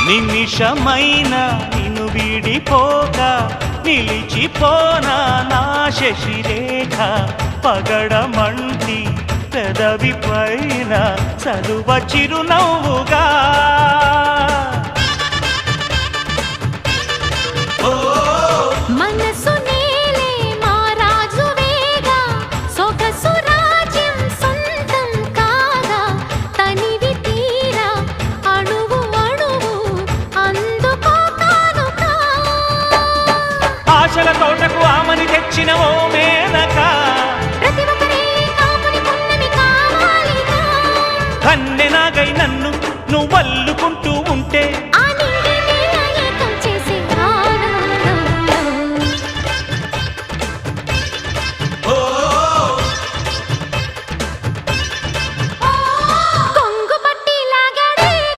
నిమిషమైన నిన్ను వీడిపోక నిలిచిపోనా నా శశిరేఖ పగడమంటి పెదవి పైన చలువ చిరునవ్వుగా మనసు నేలే మా రాజువేగా సొగసు రాజ్యం సొంతం కాగా తనివి తీరా అణువు అణువు అందుకో కానుక ఆశల తోటకు ఆమని తెచ్చిన ఓ మేనక ప్రతి ఒక్కరే కాపుని పున్నమి కావాలిగా కన్నెనాగై నన్ను నువ్వల్లు